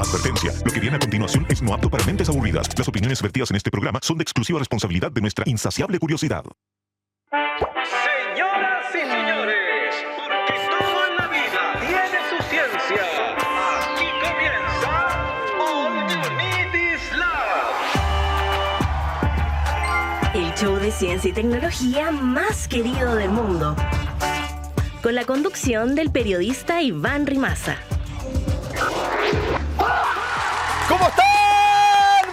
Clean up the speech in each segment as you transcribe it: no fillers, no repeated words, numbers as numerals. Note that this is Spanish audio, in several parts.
Advertencia, lo que viene a continuación es no apto para mentes aburridas. Las opiniones vertidas en este programa son de exclusiva responsabilidad de nuestra insaciable curiosidad. Señoras y señores, porque todo en la vida tiene su ciencia. Aquí comienza All You Need Is Love. El show de ciencia y tecnología más querido del mundo. Con la conducción del periodista Iván Rimaza. ¿Cómo están?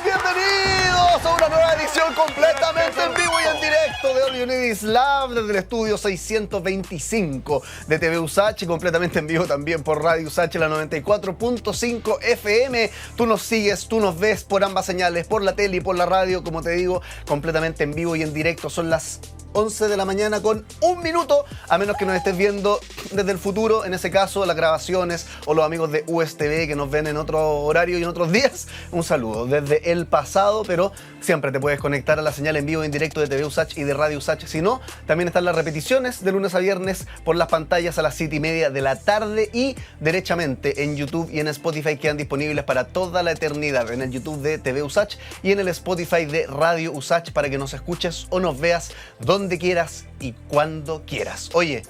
Bienvenidos a una nueva edición completamente en vivo y en directo de All You Need Is Love desde el estudio 625 de TV USACH y completamente en vivo también por Radio USACH, la 94.5 FM. Tú nos sigues, tú nos ves por ambas señales, por la tele y por la radio, como te digo, completamente en vivo y en directo. Son las 11 de la mañana con un minuto, a menos que nos estés viendo desde el futuro, en ese caso las grabaciones o los amigos de USTV que nos ven en otro horario y en otros días, un saludo desde el pasado, pero siempre te puedes conectar a la señal en vivo y en directo de TV USACH y de Radio USACH. Si no, también están las repeticiones de lunes a viernes por las pantallas a las 7:30 de la tarde y derechamente en YouTube y en Spotify quedan disponibles para toda la eternidad, en el YouTube de TV USACH y en el Spotify de Radio USACH para que nos escuches o nos veas donde quieras y cuando quieras. Oye,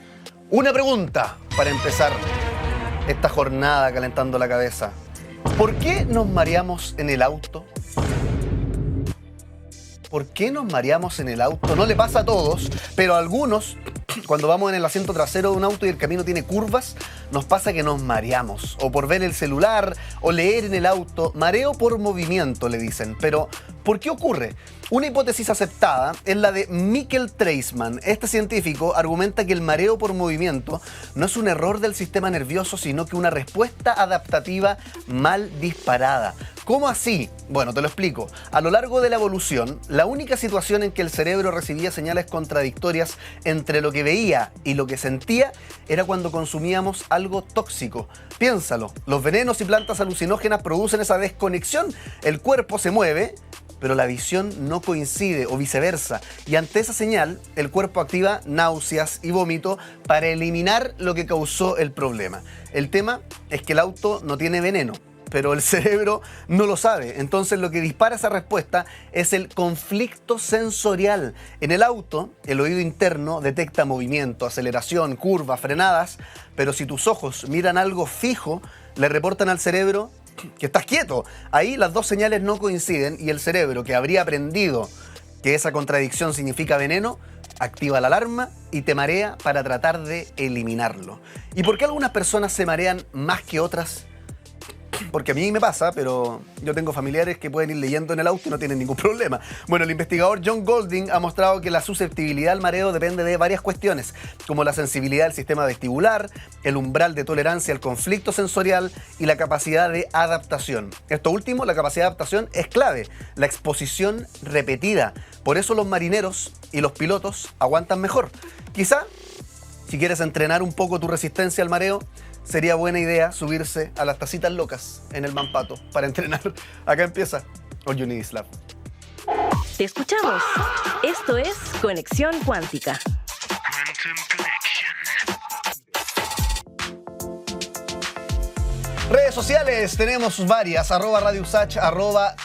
una pregunta para empezar esta jornada calentando la cabeza. ¿Por qué nos mareamos en el auto? ¿Por qué nos mareamos en el auto? No le pasa a todos, pero a algunos, cuando vamos en el asiento trasero de un auto y el camino tiene curvas, nos pasa que nos mareamos. O por ver el celular, o leer en el auto. Mareo por movimiento, le dicen. Pero, ¿por qué ocurre? Una hipótesis aceptada es la de Mikkel Treisman. Este científico argumenta que el mareo por movimiento no es un error del sistema nervioso, sino que una respuesta adaptativa mal disparada. ¿Cómo así? Bueno, te lo explico. A lo largo de la evolución, la única situación en que el cerebro recibía señales contradictorias entre lo que veía y lo que sentía era cuando consumíamos algo tóxico. Piénsalo, los venenos y plantas alucinógenas producen esa desconexión. El cuerpo se mueve, pero la visión no coincide o viceversa. Y ante esa señal, el cuerpo activa náuseas y vómito para eliminar lo que causó el problema. El tema es que el auto no tiene veneno, pero el cerebro no lo sabe. Entonces lo que dispara esa respuesta es el conflicto sensorial. En el auto, el oído interno detecta movimiento, aceleración, curvas, frenadas, pero si tus ojos miran algo fijo, le reportan al cerebro que estás quieto. Ahí las dos señales no coinciden y el cerebro, que habría aprendido que esa contradicción significa veneno, activa la alarma y te marea para tratar de eliminarlo. ¿Y por qué algunas personas se marean más que otras? Porque a mí me pasa, pero yo tengo familiares que pueden ir leyendo en el auto y no tienen ningún problema. Bueno, el investigador John Golding ha mostrado que la susceptibilidad al mareo depende de varias cuestiones, como la sensibilidad del sistema vestibular, el umbral de tolerancia al conflicto sensorial y la capacidad de adaptación. Esto último, la capacidad de adaptación, es clave, la exposición repetida. Por eso los marineros y los pilotos aguantan mejor. Quizá, si quieres entrenar un poco tu resistencia al mareo, sería buena idea subirse a las tacitas locas en el Mampato para entrenar. Acá empieza All You Need Is Love. Te escuchamos. Esto es Conexión Cuántica. Redes sociales tenemos varias, @Radio USACH,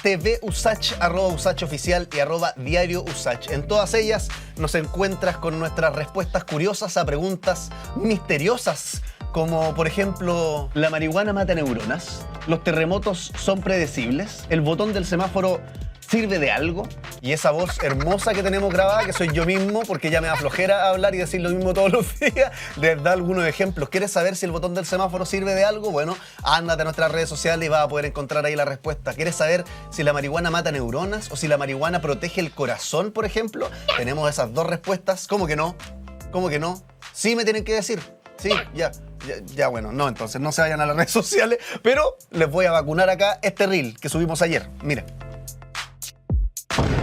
@TV USACH, @USACH Oficial y @Diario USACH. En todas ellas nos encuentras con nuestras respuestas curiosas a preguntas misteriosas, como por ejemplo, ¿la marihuana mata neuronas? ¿Los terremotos son predecibles? ¿El botón del semáforo sirve de algo? Y esa voz hermosa que tenemos grabada, que soy yo mismo, porque ya me da flojera hablar y decir lo mismo todos los días, les da algunos ejemplos. ¿Quieres saber si el botón del semáforo sirve de algo? Bueno, ándate a nuestras redes sociales y vas a poder encontrar ahí la respuesta. ¿Quieres saber si la marihuana mata neuronas o si la marihuana protege el corazón, por ejemplo? Tenemos esas dos respuestas. ¿Cómo que no? ¿Cómo que no? Sí me tienen que decir. Sí, ya, bueno, no, entonces no se vayan a las redes sociales, pero les voy a vacunar acá este reel que subimos ayer. Mira.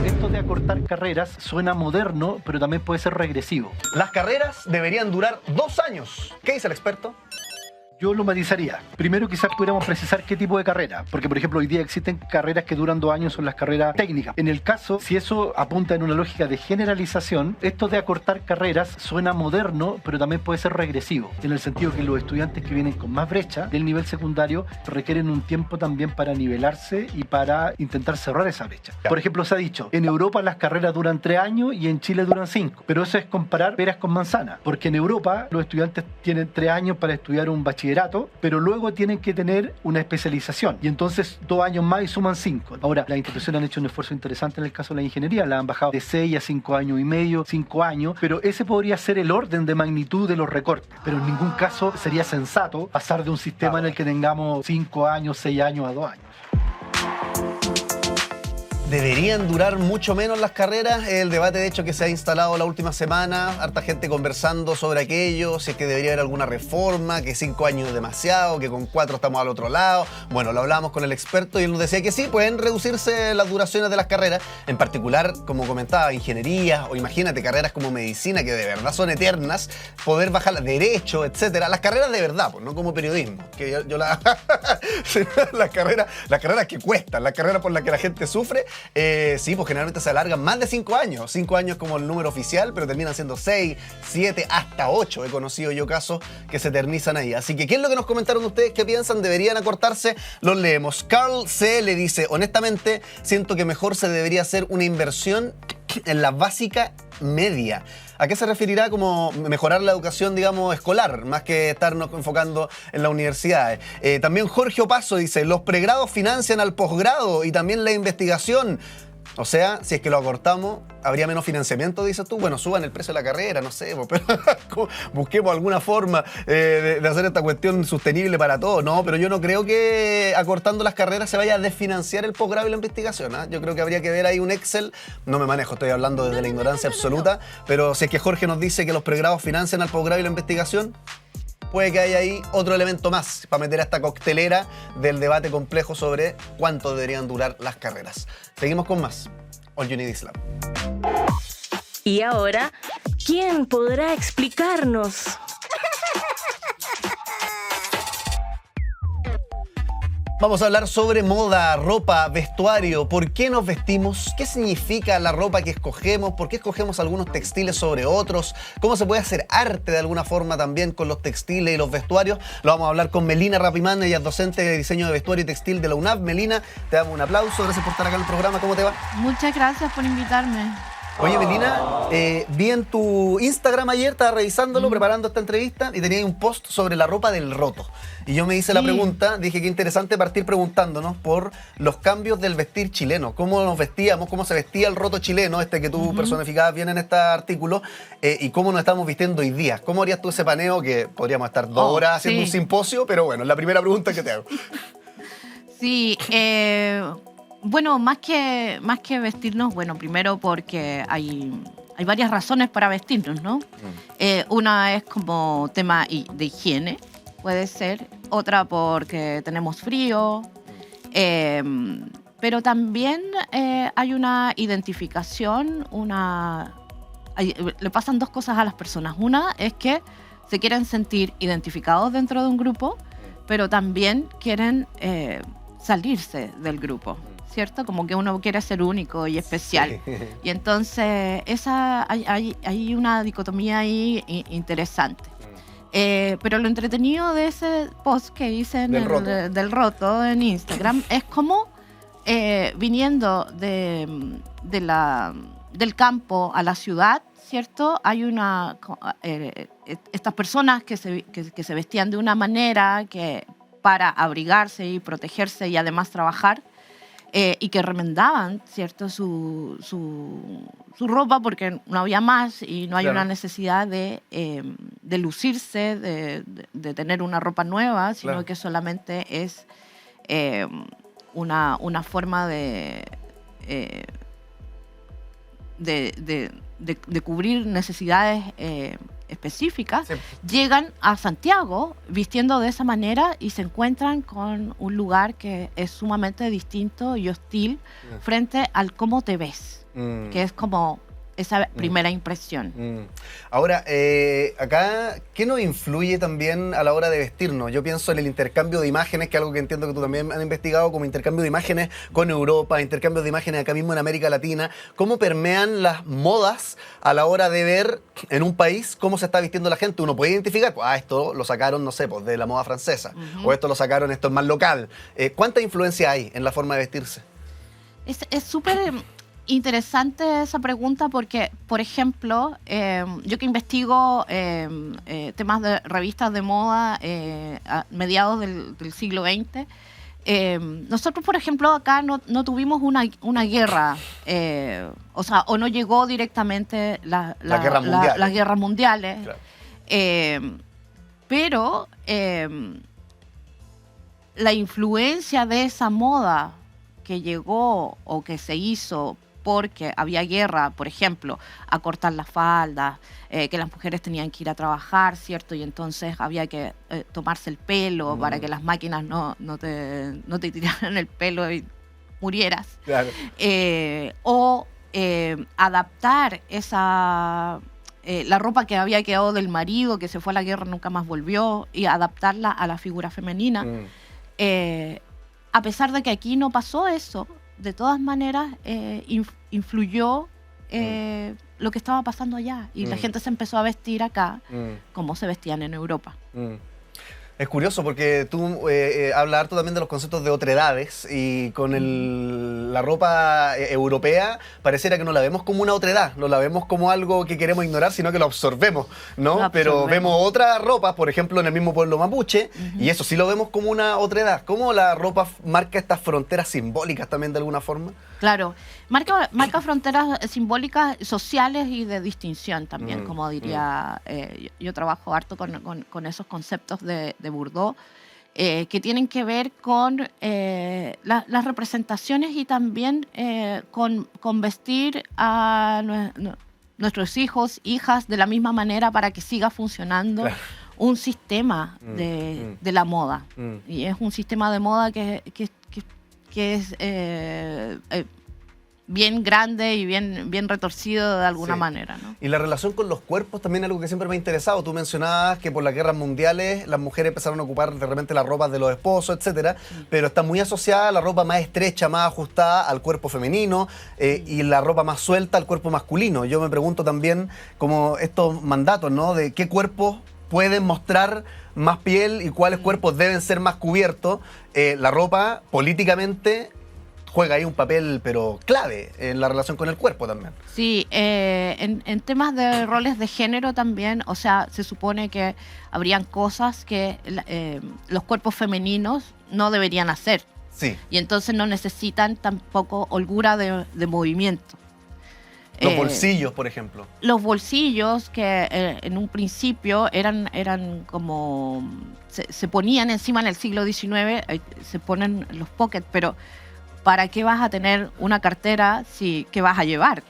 Esto de acortar carreras suena moderno, pero también puede ser regresivo. Las carreras deberían durar 2 años. ¿Qué dice el experto? Yo lo matizaría. Primero quizás pudiéramos precisar qué tipo de carrera, porque por ejemplo hoy día existen carreras que duran 2 años, son las carreras técnicas. En el caso, si eso apunta en una lógica de generalización, esto de acortar carreras suena moderno, pero también puede ser regresivo, en el sentido que los estudiantes que vienen con más brecha del nivel secundario requieren un tiempo también para nivelarse y para intentar cerrar esa brecha. Por ejemplo, se ha dicho, en Europa las carreras duran 3 años y en Chile duran 5, pero eso es comparar peras con manzanas, porque en Europa los estudiantes tienen 3 años para estudiar un bachillerato, pero luego tienen que tener una especialización y entonces 2 años más y suman 5. Ahora, las instituciones han hecho un esfuerzo interesante en el caso de la ingeniería, la han bajado de 6 a 5 años y medio, 5 años, pero ese podría ser el orden de magnitud de los recortes, pero en ningún caso sería sensato pasar de un sistema en el que tengamos 5 años, 6 años a 2 años. ¿Deberían durar mucho menos las carreras? El debate, de hecho, que se ha instalado la última semana, harta gente conversando sobre aquello, si es que debería haber alguna reforma, que 5 años es demasiado, que con 4 estamos al otro lado. Bueno, lo hablábamos con el experto y él nos decía que sí, pueden reducirse las duraciones de las carreras, en particular, como comentaba, ingeniería o imagínate, carreras como medicina, que de verdad son eternas, poder bajar derecho, etcétera. Las carreras de verdad, pues no como periodismo, que yo las carreras que cuestan, las carreras por las que la gente sufre. Sí, pues generalmente se alargan más de 5 años. 5 años como el número oficial, pero terminan siendo 6, 7, hasta 8. He conocido yo casos que se eternizan ahí. Así que, ¿qué es lo que nos comentaron ustedes? ¿Qué piensan? ¿Deberían acortarse? Los leemos. Carl C. le dice, honestamente, siento que mejor se debería hacer una inversión en la básica media. ¿A qué se referirá como mejorar la educación, digamos, escolar, más que estarnos enfocando en las universidades? También Jorge Opaso dice, los pregrados financian al posgrado y también la investigación. O sea, si es que lo acortamos, ¿habría menos financiamiento, dices tú? Bueno, suban el precio de la carrera, no sé, pero busquemos alguna forma de hacer esta cuestión sostenible para todos. No, pero yo no creo que acortando las carreras se vaya a desfinanciar el posgrado y la investigación, ¿eh? Yo creo que habría que ver ahí un Excel. No me manejo, estoy hablando desde la ignorancia absoluta, pero si es que Jorge nos dice que los pregrados financian al posgrado y la investigación, puede que haya ahí otro elemento más para meter a esta coctelera del debate complejo sobre cuánto deberían durar las carreras. Seguimos con más. All You Need Is Love. Y ahora, ¿quién podrá explicarnos? Vamos a hablar sobre moda, ropa, vestuario, por qué nos vestimos, qué significa la ropa que escogemos, por qué escogemos algunos textiles sobre otros, cómo se puede hacer arte de alguna forma también con los textiles y los vestuarios. Lo vamos a hablar con Melina Rapimán, ella es docente de diseño de vestuario y textil de la UNAV. Melina, te damos un aplauso, gracias por estar acá en el programa, ¿cómo te va? Muchas gracias por invitarme. Oye, Melina, vi en tu Instagram ayer, estaba revisándolo, preparando esta entrevista, y tenía un post sobre la ropa del roto. Y yo me hice la pregunta, dije qué interesante partir preguntándonos por los cambios del vestir chileno. Cómo nos vestíamos, cómo se vestía el roto chileno, este que tú personificabas bien en este artículo, y cómo nos estamos vistiendo hoy día. ¿Cómo harías tú ese paneo que podríamos estar 2 horas haciendo un simposio? Pero bueno, es la primera pregunta que te hago. Sí, bueno, más que vestirnos, bueno, primero porque hay varias razones para vestirnos, ¿no? Una es como tema de higiene, puede ser. Otra porque tenemos frío. Pero también hay una identificación, le pasan 2 cosas a las personas. Una es que se quieren sentir identificados dentro de un grupo, pero también quieren salirse del grupo, ¿cierto? Como que uno quiere ser único y especial. Sí. Y entonces hay una dicotomía ahí interesante. Pero lo entretenido de ese post que hice del roto en Instagram es como viniendo del campo a la ciudad, ¿cierto? Hay estas personas que se vestían de una manera que para abrigarse y protegerse y además trabajar, y que remendaban, ¿cierto? su ropa porque no había más y no hay una necesidad de lucirse, de tener una ropa nueva, sino que solamente es una forma de cubrir necesidades específicas. Sí. Llegan a Santiago vistiendo de esa manera y se encuentran con un lugar que es sumamente distinto y hostil frente al cómo te ves, que es como esa primera impresión. Ahora, acá, ¿qué nos influye también a la hora de vestirnos? Yo pienso en el intercambio de imágenes, que es algo que entiendo que tú también has investigado, como intercambio de imágenes con Europa, intercambio de imágenes acá mismo en América Latina. ¿Cómo permean las modas a la hora de ver en un país cómo se está vistiendo la gente? Uno puede identificar, pues, esto lo sacaron, no sé, pues, de la moda francesa, o esto lo sacaron, esto es más local. ¿Cuánta influencia hay en la forma de vestirse? Es súper interesante esa pregunta porque, por ejemplo, yo que investigo temas de revistas de moda a mediados del siglo XX, nosotros, por ejemplo, acá no tuvimos una guerra, o no llegó directamente las guerras mundiales, claro. Pero la influencia de esa moda que llegó o que se hizo porque había guerra, por ejemplo, a cortar las faldas, que las mujeres tenían que ir a trabajar, ¿cierto? Y entonces había que tomarse el pelo para que las máquinas no te tiraran el pelo y murieras. Claro. Adaptar la ropa que había quedado del marido, que se fue a la guerra, nunca más volvió, y adaptarla a la figura femenina. A pesar de que aquí no pasó eso, de todas maneras influyó lo que estaba pasando allá. Y la gente se empezó a vestir acá como se vestían en Europa. Es curioso porque tú hablas harto también de los conceptos de otredades y con la ropa europea pareciera que no la vemos como una otredad, no la vemos como algo que queremos ignorar, sino que lo absorbemos, ¿no? Pero vemos otras ropas, por ejemplo, en el mismo pueblo mapuche, y eso sí lo vemos como una otredad. ¿Cómo la ropa marca estas fronteras simbólicas también de alguna forma? Claro, marca fronteras simbólicas, sociales y de distinción también, como diría. Yo trabajo harto con esos conceptos de Bourdieu, que tienen que ver con las representaciones y también con vestir a nuestros hijos, hijas de la misma manera para que siga funcionando. Claro. Un sistema de la moda. Y es un sistema de moda que es bien grande y bien retorcido de alguna manera, ¿no? Y la relación con los cuerpos también es algo que siempre me ha interesado. Tú mencionabas que por las guerras mundiales las mujeres empezaron a ocupar de repente las ropas de los esposos, etcétera, pero está muy asociada a la ropa más estrecha, más ajustada al cuerpo femenino y la ropa más suelta al cuerpo masculino. Yo me pregunto también como estos mandatos, ¿no? De qué cuerpos pueden mostrar más piel y cuáles cuerpos deben ser más cubiertos. La ropa políticamente juega ahí un papel, pero clave en la relación con el cuerpo también. Sí, en temas de roles de género también, o sea, se supone que habrían cosas que los cuerpos femeninos no deberían hacer. Sí. Y entonces no necesitan tampoco holgura de movimiento. Los bolsillos, por ejemplo. Los bolsillos que en un principio eran como... Se ponían encima en el siglo XIX, se ponen los pockets, pero ¿para qué vas a tener una cartera qué vas a llevar?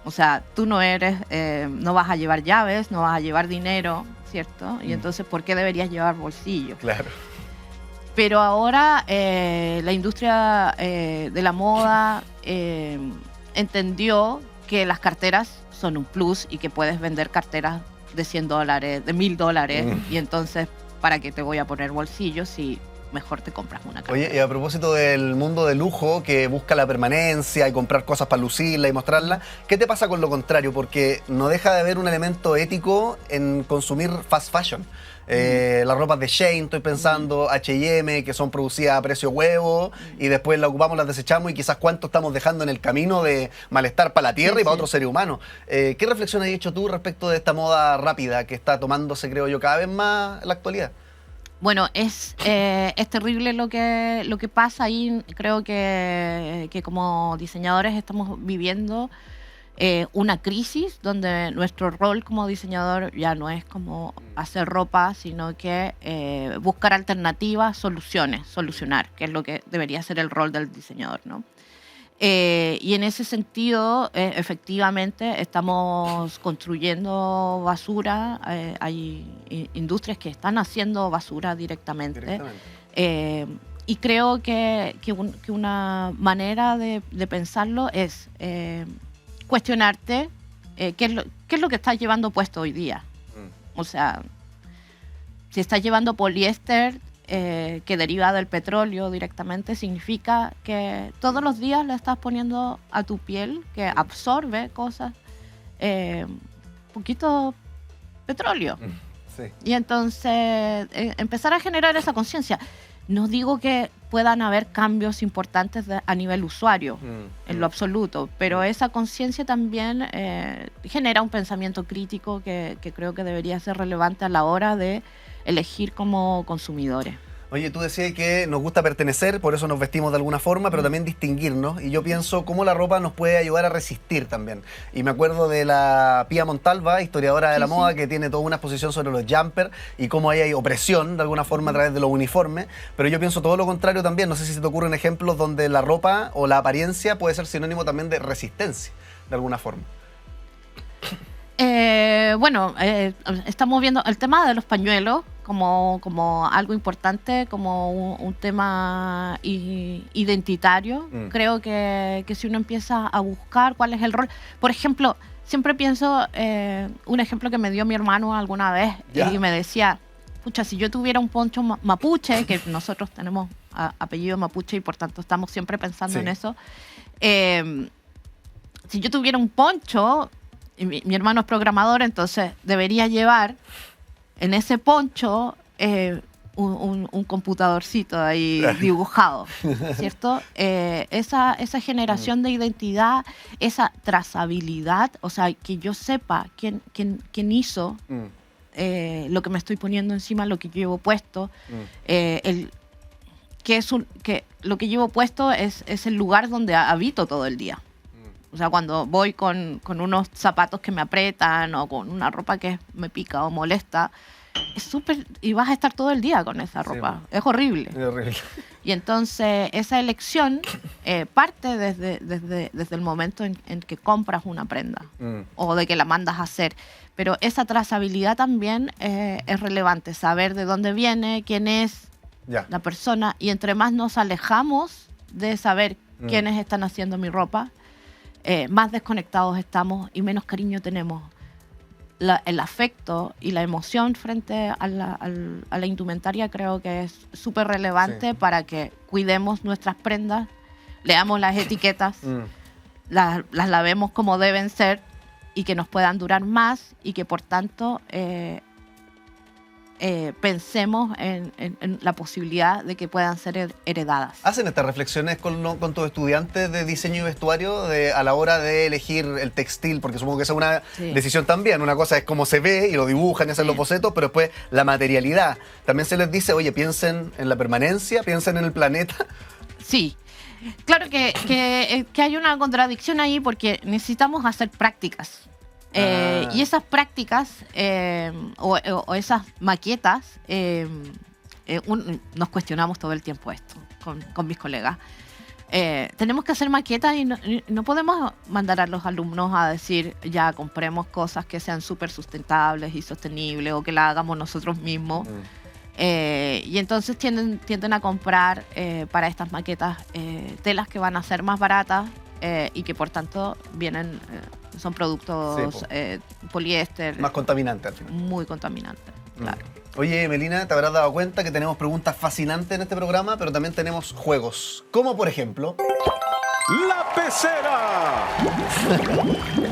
O sea, tú no vas a llevar llaves, no vas a llevar dinero, ¿cierto? Y entonces, ¿por qué deberías llevar bolsillos? Claro. Pero ahora la industria de la moda entendió que las carteras son un plus y que puedes vender carteras de $100, de $1,000 y entonces, ¿para qué te voy a poner bolsillos si mejor te compras una cartera? Oye, y a propósito del mundo de lujo que busca la permanencia y comprar cosas para lucirla y mostrarla, ¿qué te pasa con lo contrario? Porque no deja de haber un elemento ético en consumir fast fashion. Las ropas de Shein, estoy pensando, H&M, que son producidas a precio huevo y después las ocupamos, las desechamos y quizás cuánto estamos dejando en el camino de malestar para la tierra y para otros seres humanos. ¿Qué reflexión has hecho tú respecto de esta moda rápida que está tomándose, creo yo, cada vez más en la actualidad? Bueno, es terrible lo que pasa ahí. Creo que como diseñadores estamos viviendo una crisis donde nuestro rol como diseñador ya no es como hacer ropa, sino que buscar alternativas, solucionar, que es lo que debería ser el rol del diseñador, ¿no? Y en ese sentido, efectivamente, estamos construyendo basura. Hay industrias que están haciendo basura directamente. Y creo que una manera de pensarlo es cuestionarte ¿qué es lo que estás llevando puesto hoy día? O sea, si estás llevando poliéster que deriva del petróleo directamente, significa que todos los días le estás poniendo a tu piel, que absorbe cosas, poquito petróleo. Sí. Y entonces empezar a generar esa conciencia. No digo que puedan haber cambios importantes a nivel usuario, en lo absoluto, pero esa conciencia también genera un pensamiento crítico que creo que debería ser relevante a la hora de elegir como consumidores. Oye, tú decías que nos gusta pertenecer, por eso nos vestimos de alguna forma, pero también distinguirnos. Y yo pienso cómo la ropa nos puede ayudar a resistir también. Y me acuerdo de la Pía Montalva, historiadora de la moda, que tiene toda una exposición sobre los jumpers y cómo ahí hay opresión de alguna forma a través de los uniformes. Pero yo pienso todo lo contrario también. No sé si se te ocurren ejemplos donde la ropa o la apariencia puede ser sinónimo también de resistencia, de alguna forma. Estamos viendo el tema de los pañuelos como algo importante, como un tema identitario. Creo que si uno empieza a buscar cuál es el rol, por ejemplo, siempre pienso un ejemplo que me dio mi hermano alguna vez y me decía, pucha, si yo tuviera un poncho mapuche, que nosotros tenemos apellido mapuche y por tanto estamos siempre pensando en eso, si yo tuviera un poncho, y mi hermano es programador, entonces debería llevar en ese poncho un computadorcito ahí dibujado, ¿cierto? Esa generación de identidad, esa trazabilidad, o sea, que yo sepa quién hizo lo que me estoy poniendo encima, lo que llevo puesto, que lo que llevo puesto es el lugar donde habito todo el día. O sea, cuando voy con unos zapatos que me aprietan o con una ropa que me pica o molesta, es súper... Y vas a estar todo el día con esa ropa. Sí, es horrible. Es horrible. Y entonces esa elección parte desde el momento en que compras una prenda o de que la mandas a hacer. Pero esa trazabilidad también es relevante. Saber de dónde viene, quién es la persona. Y entre más nos alejamos de saber quiénes están haciendo mi ropa, más desconectados estamos y menos cariño tenemos. El afecto y la emoción frente a la indumentaria creo que es súper relevante para que cuidemos nuestras prendas, leamos las etiquetas, las lavemos como deben ser y que nos puedan durar más y que por tanto pensemos en la posibilidad de que puedan ser heredadas. ¿Hacen estas reflexiones con tus estudiantes de diseño y vestuario a la hora de elegir el textil? Porque supongo que esa es una decisión también. Una cosa es cómo se ve y lo dibujan y hacen los bocetos, pero después la materialidad. También se les dice, oye, piensen en la permanencia, piensen en el planeta. Sí. Claro que hay una contradicción ahí porque necesitamos hacer prácticas. Y esas prácticas o esas maquetas, nos cuestionamos todo el tiempo esto con mis colegas. Tenemos que hacer maquetas y no podemos mandar a los alumnos a decir ya compremos cosas que sean súper sustentables y sostenibles o que las hagamos nosotros mismos. Y entonces tienden a comprar para estas maquetas telas que van a ser más baratas y que por tanto son productos poliéster. Más contaminantes al final. Muy contaminantes, claro. Oye, Melina, te habrás dado cuenta que tenemos preguntas fascinantes en este programa, pero también tenemos juegos. Como por ejemplo... ¡La pecera!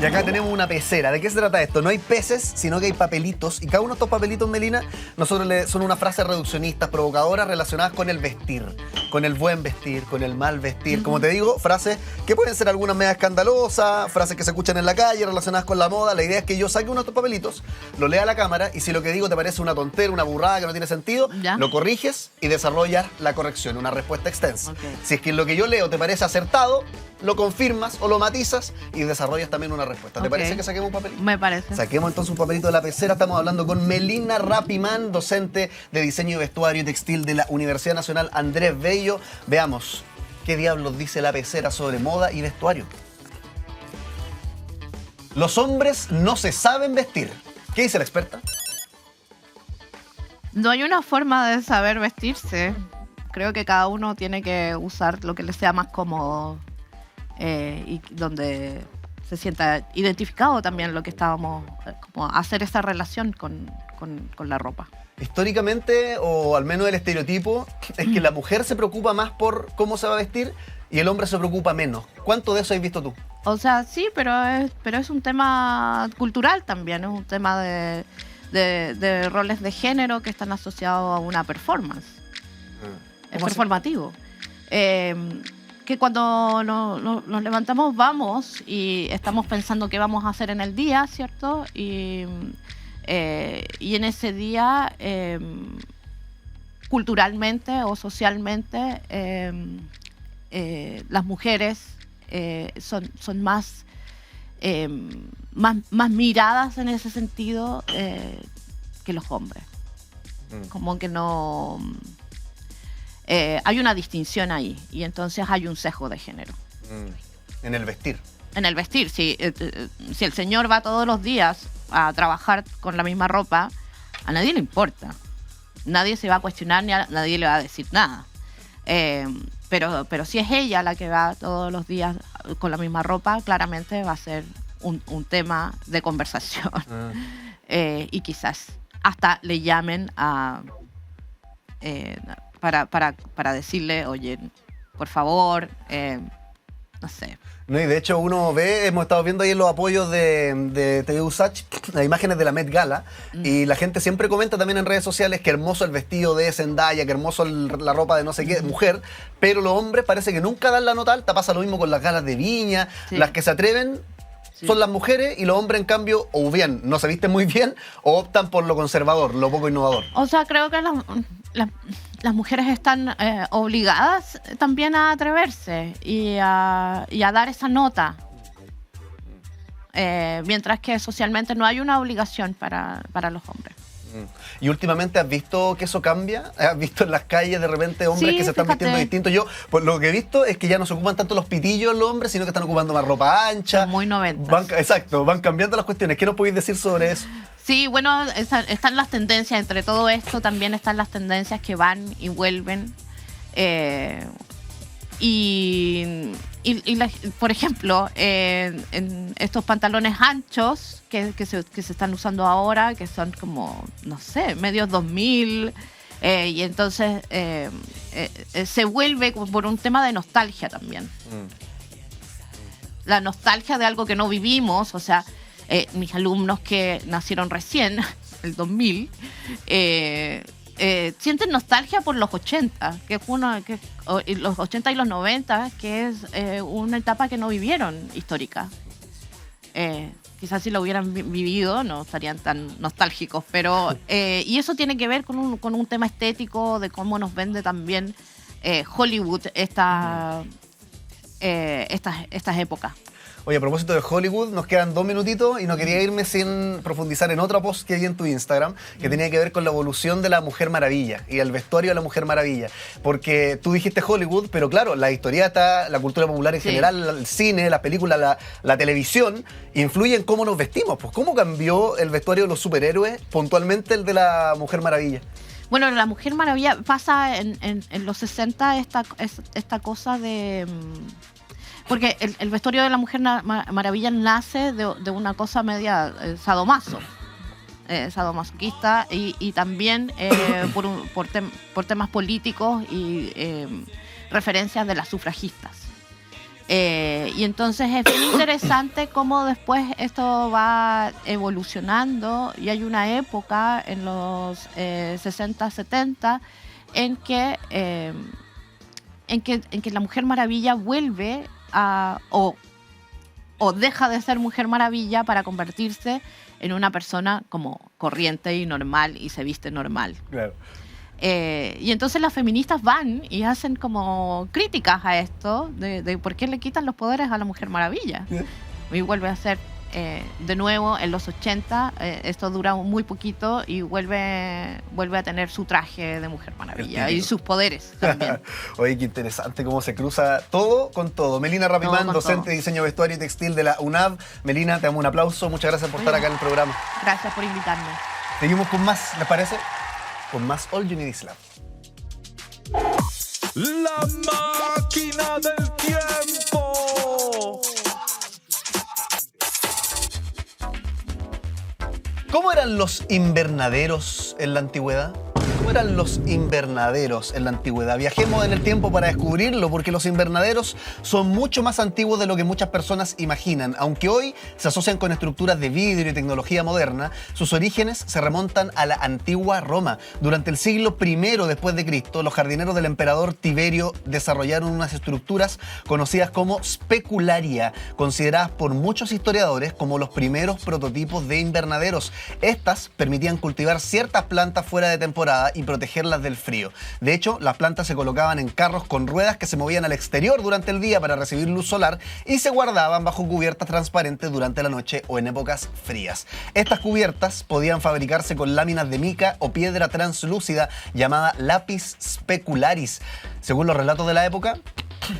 Y acá tenemos una pecera. ¿De qué se trata esto? No hay peces, sino que hay papelitos. Y cada uno de estos papelitos, Melina, son una frase reduccionistas, provocadoras relacionadas con el vestir. Con el buen vestir, con el mal vestir. Como te digo, frases que pueden ser algunas media escandalosas, frases que se escuchan en la calle relacionadas con la moda. La idea es que yo saque uno de estos papelitos, lo lea a la cámara y si lo que digo te parece una tontera, una burrada que no tiene sentido, lo corriges y desarrollas la corrección, una respuesta extensa. Si es que lo que yo leo te parece acertado, lo confirmas o lo matizas y desarrollas también una respuesta. ¿Te parece que saquemos un papelito? Me parece. Saquemos entonces un papelito de la pecera. Estamos hablando con Melina Rapimán, docente de diseño de vestuario y textil de la Universidad Nacional Andrés Bello. Veamos qué diablos dice la pecera sobre moda y vestuario. Los hombres no se saben vestir. ¿Qué dice la experta? No hay una forma de saber vestirse. Creo que cada uno tiene que usar lo que le sea más cómodo y donde se sienta identificado también lo que estábamos, como hacer esa relación con la ropa. Históricamente, o al menos el estereotipo, es que la mujer se preocupa más por cómo se va a vestir y el hombre se preocupa menos. ¿Cuánto de eso has visto tú? O sea, sí, pero es un tema cultural también, es un tema de roles de género que están asociados a una performance. Es performativo. Que cuando nos levantamos vamos y estamos pensando qué vamos a hacer en el día, ¿cierto? Y en ese día, culturalmente o socialmente, las mujeres son más miradas en ese sentido que los hombres. Como que no... hay una distinción ahí y entonces hay un sesgo de género. En el vestir. En el vestir, si el señor va todos los días a trabajar con la misma ropa, a nadie le importa. Nadie se va a cuestionar ni nadie le va a decir nada. Pero si es ella la que va todos los días con la misma ropa, claramente va a ser un tema de conversación. Y quizás hasta le llamen para decirle, oye, por favor, no sé. No, y de hecho uno ve, hemos estado viendo ahí en los apoyos de TV Usach, las imágenes de la Met Gala, y la gente siempre comenta también en redes sociales que hermoso el vestido de Zendaya, que hermoso la ropa de no sé qué, mujer, pero los hombres parece que nunca dan la nota alta. Pasa lo mismo con las galas de Viña, las que se atreven son las mujeres, y los hombres en cambio o bien no se visten muy bien o optan por lo conservador, lo poco innovador. O sea, creo que las mujeres están obligadas también a atreverse y a dar esa nota, mientras que socialmente no hay una obligación para los hombres. ¿Y últimamente has visto que eso cambia? ¿Has visto en las calles de repente hombres que se están vistiendo distintos? Yo, pues, lo que he visto es que ya no se ocupan tanto los pitillos los hombres, sino que están ocupando más ropa ancha. Son muy 90. Exacto, van cambiando las cuestiones. ¿Qué nos podéis decir sobre eso? Sí, bueno, están las tendencias. Entre todo esto también están las tendencias que van y vuelven. Por ejemplo, en estos pantalones anchos que se están usando ahora, que son como, no sé, medios 2000, y entonces se vuelve por un tema de nostalgia también. La nostalgia de algo que no vivimos, o sea, mis alumnos que nacieron recién, el 2000, sienten nostalgia por los 80, los 80 y los 90, que es una etapa que no vivieron histórica. Quizás si lo hubieran vivido no estarían tan nostálgicos, pero y eso tiene que ver con un tema estético, de cómo nos vende también Hollywood estas épocas. Oye, a propósito de Hollywood, nos quedan 2 minutitos y no quería irme sin profundizar en otra post que vi en tu Instagram, que tenía que ver con la evolución de la Mujer Maravilla y el vestuario de la Mujer Maravilla. Porque tú dijiste Hollywood, pero claro, la historieta, la cultura popular en general, el cine, las películas, la televisión, influyen en cómo nos vestimos. Pues, ¿cómo cambió el vestuario de los superhéroes, puntualmente el de la Mujer Maravilla? Bueno, la Mujer Maravilla pasa en los 60 esta cosa de... Porque el vestuario de la Mujer Maravilla nace de una cosa media sadomasoquista y también por temas políticos y referencias de las sufragistas. Y entonces es muy interesante cómo después esto va evolucionando, y hay una época en los 60, 70 en que la Mujer Maravilla vuelve o deja de ser Mujer Maravilla para convertirse en una persona como corriente y normal y se viste normal. Claro. Y entonces las feministas van y hacen como críticas a esto de por qué le quitan los poderes a la Mujer Maravilla. Y vuelve a ser de nuevo en los 80, esto dura muy poquito y vuelve a tener su traje de Mujer Maravilla y sus poderes también. Oye, qué interesante cómo se cruza todo con todo. Melina Rapimán, docente de diseño vestuario y textil de la UNAV. Melina, te damos un aplauso, muchas gracias por estar acá en el programa. Gracias por invitarme. Seguimos con más, ¿les parece? Con más All You Need Is Love. La máquina del tiempo. los invernaderos en la antigüedad? ¿Cómo eran los invernaderos en la antigüedad? Viajemos en el tiempo para descubrirlo, porque los invernaderos son mucho más antiguos de lo que muchas personas imaginan. Aunque hoy se asocian con estructuras de vidrio y tecnología moderna, sus orígenes se remontan a la antigua Roma. Durante el siglo I después de Cristo, los jardineros del emperador Tiberio desarrollaron unas estructuras conocidas como specularia, consideradas por muchos historiadores como los primeros prototipos de invernaderos. Estas permitían cultivar ciertas plantas fuera de temporada y protegerlas del frío. De hecho, las plantas se colocaban en carros con ruedas que se movían al exterior durante el día para recibir luz solar y se guardaban bajo cubiertas transparentes durante la noche o en épocas frías. Estas cubiertas podían fabricarse con láminas de mica o piedra translúcida llamada lapis specularis. Según los relatos de la época,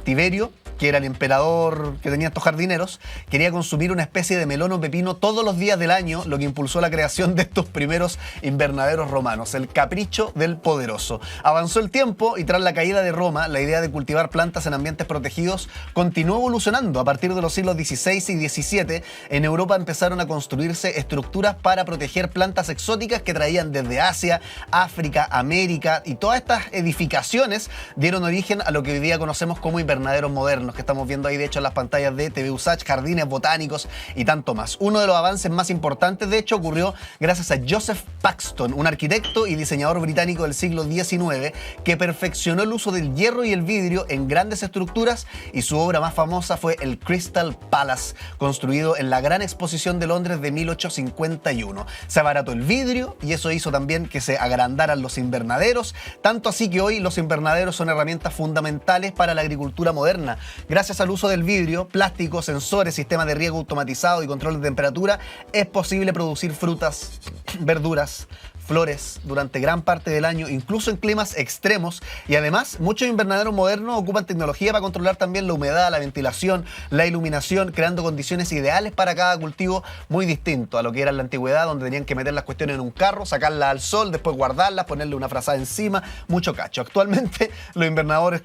Tiberio, que era el emperador que tenía estos jardineros, quería consumir una especie de melón o pepino todos los días del año, lo que impulsó la creación de estos primeros invernaderos romanos, el capricho del poderoso. Avanzó el tiempo y tras la caída de Roma, la idea de cultivar plantas en ambientes protegidos continuó evolucionando. A partir de los siglos XVI y XVII, en Europa empezaron a construirse estructuras para proteger plantas exóticas que traían desde Asia, África, América, y todas estas edificaciones dieron origen a lo que hoy día conocemos como invernaderos modernos, que estamos viendo ahí de hecho en las pantallas de TV USACH, jardines botánicos y tanto más. Uno de los avances más importantes de hecho ocurrió gracias a Joseph Paxton, un arquitecto y diseñador británico del siglo XIX que perfeccionó el uso del hierro y el vidrio en grandes estructuras, y su obra más famosa fue el Crystal Palace, construido en la Gran Exposición de Londres de 1851. Se abarató el vidrio y eso hizo también que se agrandaran los invernaderos, tanto así que hoy los invernaderos son herramientas fundamentales para la agricultura moderna. Gracias al uso del vidrio, plástico, sensores, sistemas de riego automatizado y control de temperatura, es posible producir frutas, verduras, flores durante gran parte del año, incluso en climas extremos, y además muchos invernaderos modernos ocupan tecnología para controlar también la humedad, la ventilación, la iluminación, creando condiciones ideales para cada cultivo, muy distinto a lo que era en la antigüedad, donde tenían que meter las cuestiones en un carro, sacarlas al sol, después guardarlas, ponerle una frazada encima, mucho cacho. Actualmente los invernaderos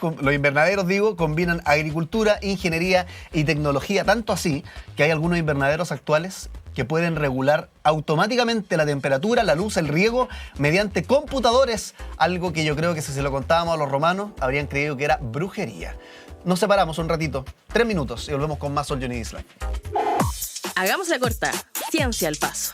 combinan agricultura, ingeniería y tecnología, tanto así que hay algunos invernaderos actuales que pueden regular automáticamente la temperatura, la luz, el riego mediante computadores, algo que yo creo que si se lo contábamos a los romanos habrían creído que era brujería. Nos separamos un ratito, 3 minutos, y volvemos con más All You Need Is Life. Hagamos la corta. Ciencia al paso.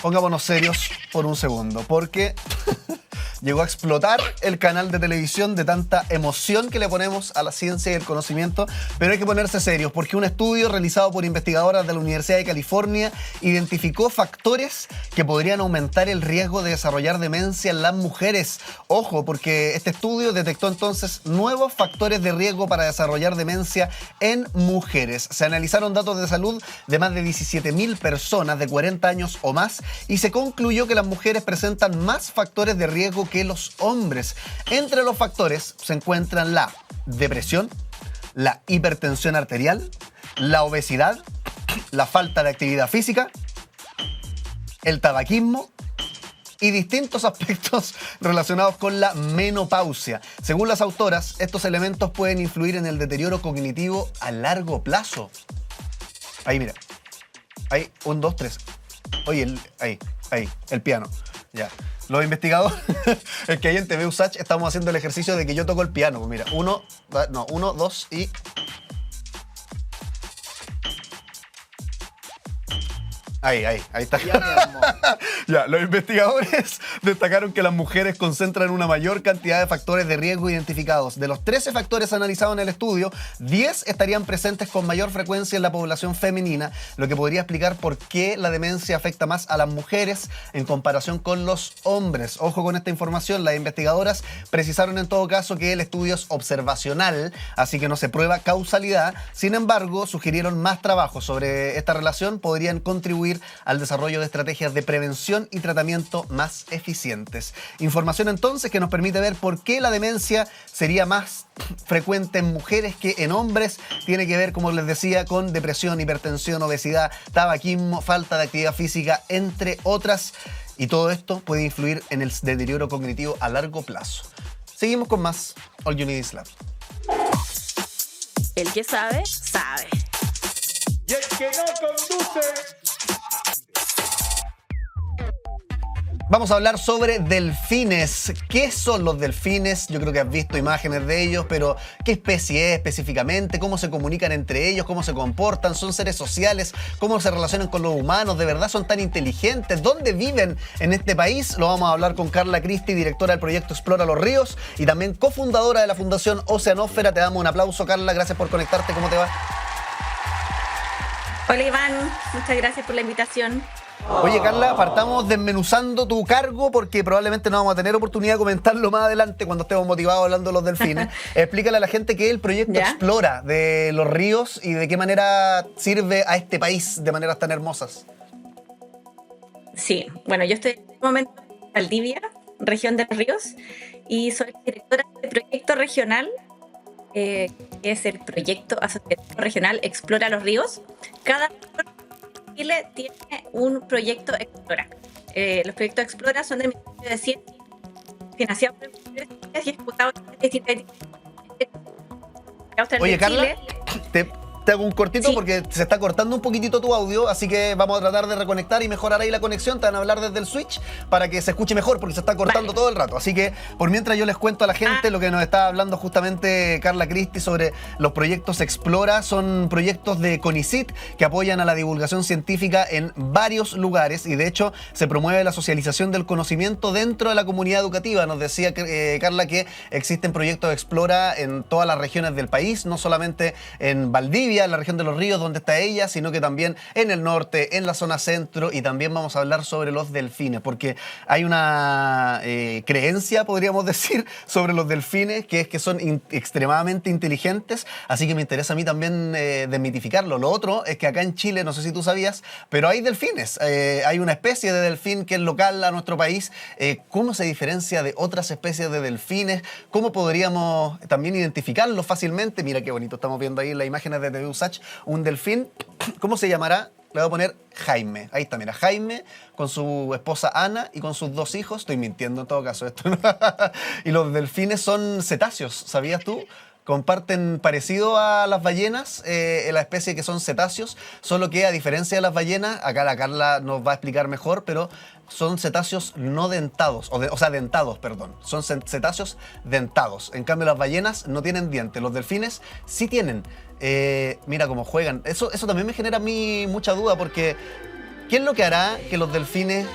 Pongámonos serios por un segundo, porque llegó a explotar el canal de televisión de tanta emoción que le ponemos a la ciencia y el conocimiento, pero hay que ponerse serios, porque un estudio realizado por investigadoras de la Universidad de California identificó factores que podrían aumentar el riesgo de desarrollar demencia en las mujeres. Ojo, porque este estudio detectó entonces nuevos factores de riesgo para desarrollar demencia en mujeres. Se analizaron datos de salud de más de 17.000 personas de 40 años o más y se concluyó que las mujeres presentan más factores de riesgo que los hombres. Entre los factores se encuentran la depresión, la hipertensión arterial, la obesidad, la falta de actividad física, el tabaquismo y distintos aspectos relacionados con la menopausia. Según las autoras, estos elementos pueden influir en el deterioro cognitivo a largo plazo. Ahí, mira. Ahí, 1, 2, 3. Oye, ahí, el piano. Ya. Los investigadores, es que ahí en TV USACH estamos haciendo el ejercicio de que yo toco el piano. Mira, 1, 2 y... Ahí está. Ya, los investigadores destacaron que las mujeres concentran una mayor cantidad de factores de riesgo identificados. De los 13 factores analizados en el estudio, 10 estarían presentes con mayor frecuencia en la población femenina, lo que podría explicar por qué la demencia afecta más a las mujeres en comparación con los hombres. Ojo con esta información, las investigadoras precisaron en todo caso que el estudio es observacional, así que no se prueba causalidad. Sin embargo, sugirieron más trabajos sobre esta relación, podrían contribuir al desarrollo de estrategias de prevención y tratamiento más eficientes. Información entonces que nos permite ver por qué la demencia sería más frecuente en mujeres que en hombres. Tiene que ver, como les decía, con depresión, hipertensión, obesidad, tabaquismo, falta de actividad física, entre otras. y todo esto puede influir en el deterioro cognitivo a largo plazo. Seguimos con más All You Need Is Love. El que sabe, sabe. Y el que no conduce. Vamos a hablar sobre delfines. ¿Qué son los delfines? Yo creo que has visto imágenes de ellos, pero ¿qué especie es específicamente? ¿Cómo se comunican entre ellos? ¿Cómo se comportan? ¿Son seres sociales? ¿Cómo se relacionan con los humanos? ¿De verdad son tan inteligentes? ¿Dónde viven en este país? Lo vamos a hablar con Carla Christie, directora del proyecto Explora los Ríos y también cofundadora de la Fundación Oceanósfera. Te damos un aplauso, Carla. Gracias por conectarte. ¿Cómo te va? Hola Iván, muchas gracias por la invitación. Oye, Carla, partamos desmenuzando tu cargo porque probablemente no vamos a tener oportunidad de comentarlo más adelante cuando estemos motivados hablando de los delfines. Explícale a la gente qué es el proyecto ¿Ya? Explora de los ríos y de qué manera sirve a este país de maneras tan hermosas. Sí, bueno, yo estoy en este momento en Valdivia, región de los ríos, y soy directora del proyecto regional, que es el proyecto asociativo regional Explora los Ríos. Cada Chile tiene un proyecto Explora. Los proyectos Explora son del Ministerio de Ciencia, financiados por el Ministerio de Ciencia y ejecutados en distintas instituciones. Oye, Carla, Chile. te hago un cortito Sí. porque se está cortando un poquitito tu audio, así que vamos a tratar de reconectar y mejorar ahí la conexión. Te van a hablar desde el switch para que se escuche mejor porque se está cortando Vale. todo el rato. Así que por mientras yo les cuento a la gente lo que nos está hablando justamente Carla Christie sobre los proyectos Explora. Son proyectos de CONICYT que apoyan a la divulgación científica en varios lugares y de hecho se promueve la socialización del conocimiento dentro de la comunidad educativa. Nos decía Carla que existen proyectos Explora en todas las regiones del país, no solamente en Valdivia, en la región de los ríos donde está ella, sino que también en el norte, en la zona centro, y también vamos a hablar sobre los delfines, porque hay una creencia, podríamos decir, sobre los delfines, que es que son extremadamente inteligentes, así que me interesa a mí también desmitificarlo. Lo otro es que acá en Chile, no sé si tú sabías, pero hay delfines, hay una especie de delfín que es local a nuestro país. ¿Cómo se diferencia de otras especies de delfines? ¿Cómo podríamos también identificarlos fácilmente? Mira qué bonito, estamos viendo ahí las imágenes de TV USACH, un delfín. ¿Cómo se llamará? Le voy a poner Jaime. Ahí está, mira, Jaime con su esposa Ana y con sus 2 hijos. Estoy mintiendo en todo caso esto, ¿no? Y los delfines son cetáceos, ¿sabías tú? Comparten parecido a las ballenas, la especie que son cetáceos, solo que a diferencia de las ballenas, acá la Carla nos va a explicar mejor, pero son cetáceos no dentados, o sea, dentados, perdón. Son cetáceos dentados. En cambio, las ballenas no tienen dientes, los delfines sí tienen. Mira cómo juegan. Eso también me genera a mí mucha duda, porque ¿qué es lo que hará que los delfines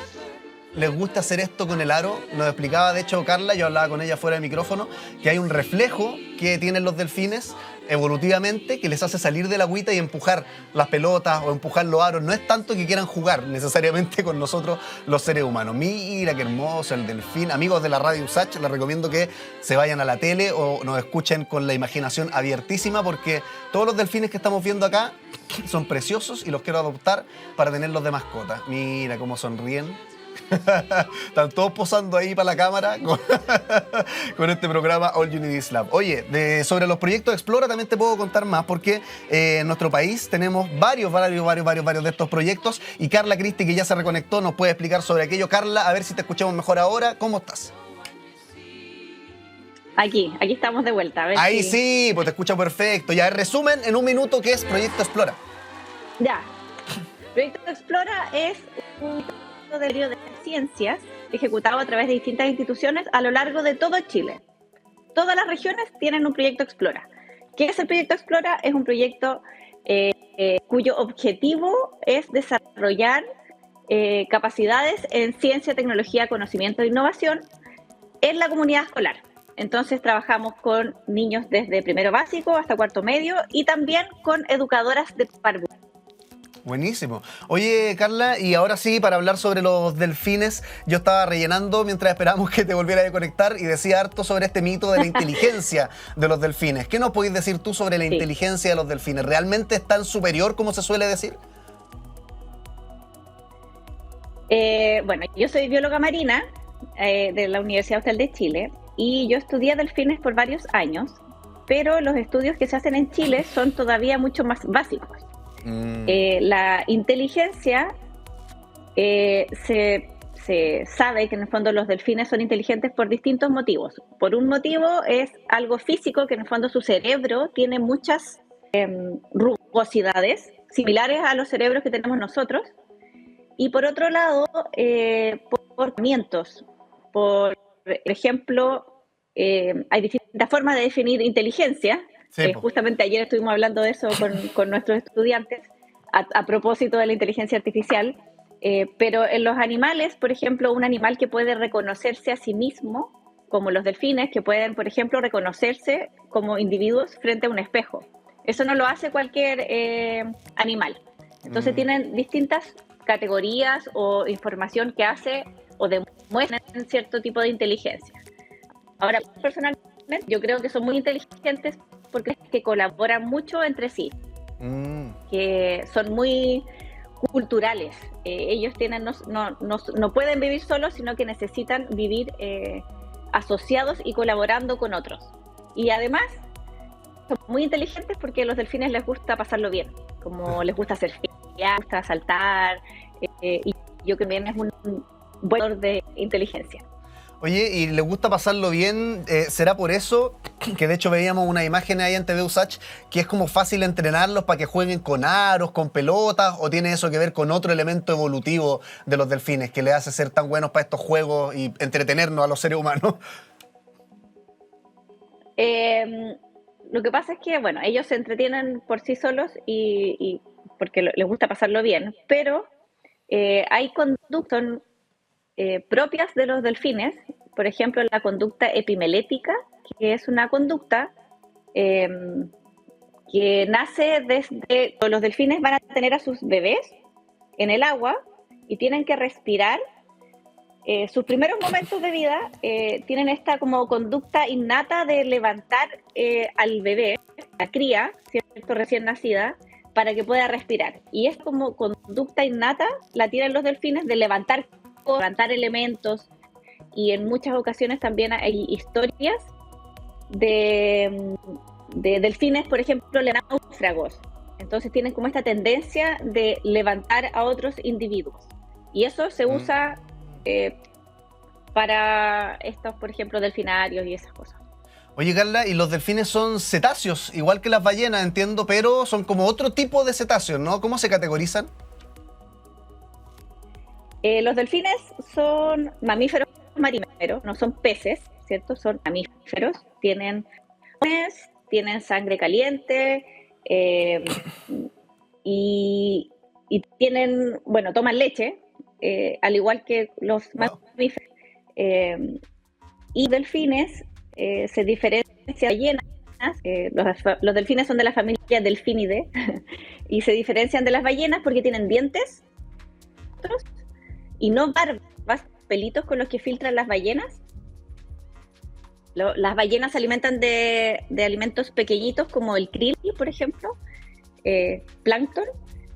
les gusta hacer esto con el aro? Nos explicaba, de hecho, Carla, yo hablaba con ella fuera de micrófono, que hay un reflejo que tienen los delfines evolutivamente que les hace salir de la agüita y empujar las pelotas o empujar los aros. No es tanto que quieran jugar necesariamente con nosotros los seres humanos. Mira qué hermoso el delfín. Amigos de la radio USACH, les recomiendo que se vayan a la tele o nos escuchen con la imaginación abiertísima, porque todos los delfines que estamos viendo acá son preciosos y los quiero adoptar para tenerlos de mascota. Mira cómo sonríen. Están todos posando ahí para la cámara con este programa All You Need Is Love. Oye, sobre los proyectos Explora también te puedo contar más, porque en nuestro país tenemos varios de estos proyectos, y Carla Christie, que ya se reconectó, nos puede explicar sobre aquello. Carla, a ver si te escuchamos mejor ahora. ¿Cómo estás? Aquí estamos de vuelta. A ver Ahí si- sí, pues te escucho perfecto. Ya, resumen en un minuto, ¿qué es Proyecto Explora? Ya. Proyecto Explora es un proyecto de libro de ciencias ejecutado a través de distintas instituciones a lo largo de todo Chile. Todas las regiones tienen un proyecto Explora. ¿Qué es el proyecto Explora? Es un proyecto cuyo objetivo es desarrollar capacidades en ciencia, tecnología, conocimiento e innovación en la comunidad escolar. Entonces trabajamos con niños desde primero básico hasta cuarto medio y también con educadoras de párvulos. Buenísimo. Oye, Carla, y ahora sí, para hablar sobre los delfines, yo estaba rellenando mientras esperábamos que te volvieras a conectar y decía harto sobre este mito de la inteligencia de los delfines. ¿Qué nos podés decir tú sobre la inteligencia de los delfines? ¿Realmente es tan superior como se suele decir? Bueno, yo soy bióloga marina de la Universidad Austral de Chile y yo estudié delfines por varios años, pero los estudios que se hacen en Chile son todavía mucho más básicos. La inteligencia se se sabe que en el fondo los delfines son inteligentes por distintos motivos. Por un motivo es algo físico, que en el fondo su cerebro tiene muchas rugosidades similares a los cerebros que tenemos nosotros. Y por otro lado, por movimientos. Por ejemplo, hay distintas formas de definir inteligencia. Sí, Justamente ayer estuvimos hablando de eso con nuestros estudiantes a propósito de la inteligencia artificial. Pero en los animales, por ejemplo, un animal que puede reconocerse a sí mismo, como los delfines, que pueden, por ejemplo, reconocerse como individuos frente a un espejo. Eso no lo hace cualquier animal. Entonces tienen distintas categorías o información que hace o demuestran cierto tipo de inteligencia. Ahora, personalmente, yo creo que son muy inteligentes porque es que colaboran mucho entre sí, que son muy culturales. Ellos tienen, no pueden vivir solos, sino que necesitan vivir asociados y colaborando con otros. Y además, son muy inteligentes porque a los delfines les gusta pasarlo bien, como les gusta surfear, les gusta saltar, y yo creo que también es un buen factor de inteligencia. Oye, y le gusta pasarlo bien, ¿será por eso que de hecho veíamos una imagen ahí en TV USACH que es como fácil entrenarlos para que jueguen con aros, con pelotas, o tiene eso que ver con otro elemento evolutivo de los delfines que les hace ser tan buenos para estos juegos y entretenernos a los seres humanos? Lo que pasa es que, bueno, ellos se entretienen por sí solos y porque les gusta pasarlo bien, pero hay conductas propias de los delfines, por ejemplo, la conducta epimelética, que es una conducta que nace desde... Los delfines van a tener a sus bebés en el agua y tienen que respirar. Sus primeros momentos de vida tienen esta como conducta innata de levantar al bebé, la cría, ¿cierto?, recién nacida, para que pueda respirar. Y es como conducta innata, la tienen los delfines, de levantar elementos, y en muchas ocasiones también hay historias de delfines, por ejemplo, náufragos. Entonces tienen como esta tendencia de levantar a otros individuos. Y eso se usa para estos, por ejemplo, delfinarios y esas cosas. Oye, Carla, y los delfines son cetáceos, igual que las ballenas, entiendo, pero son como otro tipo de cetáceos, ¿no? ¿Cómo se categorizan? Los delfines son mamíferos marineros, no son peces, ¿cierto? Son mamíferos, tienen sangre caliente y tienen, bueno, toman leche, al igual que los mamíferos. Y delfines se diferencian de ballenas. Los delfines son de la familia Delphinidae y se diferencian de las ballenas porque tienen dientes y no barbas, pelitos con los que filtran las ballenas. Las ballenas se alimentan de alimentos pequeñitos como el krill, por ejemplo, plancton,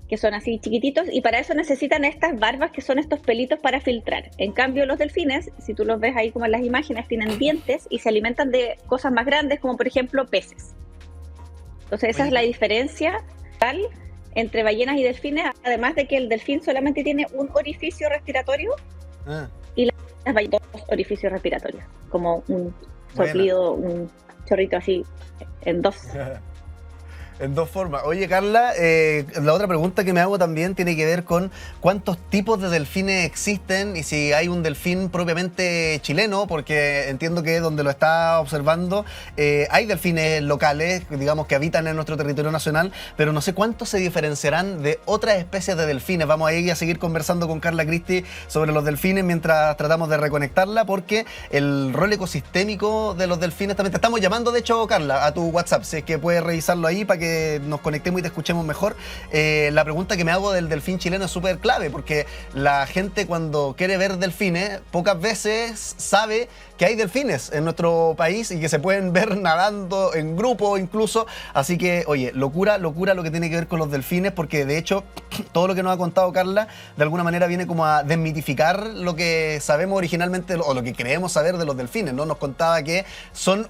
que son así chiquititos, y para eso necesitan estas barbas, que son estos pelitos para filtrar. En cambio, los delfines, si tú los ves ahí como en las imágenes, tienen dientes y se alimentan de cosas más grandes, como por ejemplo peces. Entonces esa es la diferencia tal entre ballenas y delfines, además de que el delfín solamente tiene un orificio respiratorio y las ballenas dos orificios respiratorios, como un soplido, un chorrito así en dos. En dos formas. Oye, Carla, la otra pregunta que me hago también tiene que ver con cuántos tipos de delfines existen y si hay un delfín propiamente chileno, porque entiendo que donde lo está observando hay delfines locales, digamos, que habitan en nuestro territorio nacional, pero no sé cuántos se diferenciarán de otras especies de delfines. Vamos a ir a seguir conversando con Carla Christie sobre los delfines mientras tratamos de reconectarla, porque el rol ecosistémico de los delfines también... Te estamos llamando, de hecho, Carla, a tu WhatsApp, si es que puedes revisarlo ahí para que nos conectemos y te escuchemos mejor. La pregunta que me hago del delfín chileno es súper clave, porque la gente cuando quiere ver delfines pocas veces sabe que hay delfines en nuestro país y que se pueden ver nadando en grupo incluso. Así que, oye, locura lo que tiene que ver con los delfines, porque de hecho todo lo que nos ha contado Carla de alguna manera viene como a desmitificar lo que sabemos originalmente o lo que creemos saber de los delfines, ¿no? Nos contaba que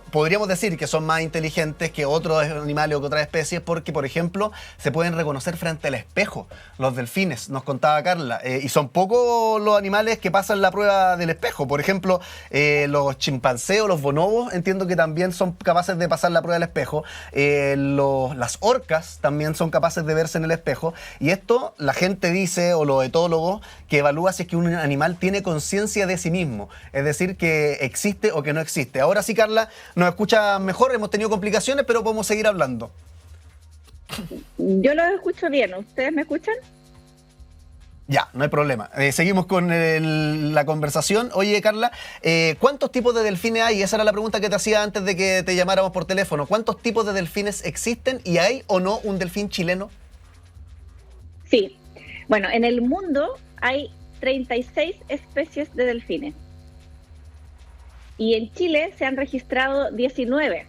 podríamos decir que son más inteligentes que otros animales o que otras especies, si es porque, por ejemplo, se pueden reconocer frente al espejo los delfines, nos contaba Carla, y son pocos los animales que pasan la prueba del espejo. Por ejemplo, los chimpancés o los bonobos entiendo que también son capaces de pasar la prueba del espejo. Las orcas también son capaces de verse en el espejo, y esto la gente dice, o los etólogos, que evalúa si es que un animal tiene conciencia de sí mismo, es decir, que existe o que no existe. Ahora sí, Carla, nos escucha mejor, hemos tenido complicaciones, pero podemos seguir hablando. Yo los escucho bien, ¿ustedes me escuchan? Ya, no hay problema. Seguimos con la conversación. Oye, Carla, ¿cuántos tipos de delfines hay? Esa era la pregunta que te hacía antes de que te llamáramos por teléfono. ¿Cuántos tipos de delfines existen y hay o no un delfín chileno? Sí. Bueno, en el mundo hay 36 especies de delfines. Y en Chile se han registrado 19.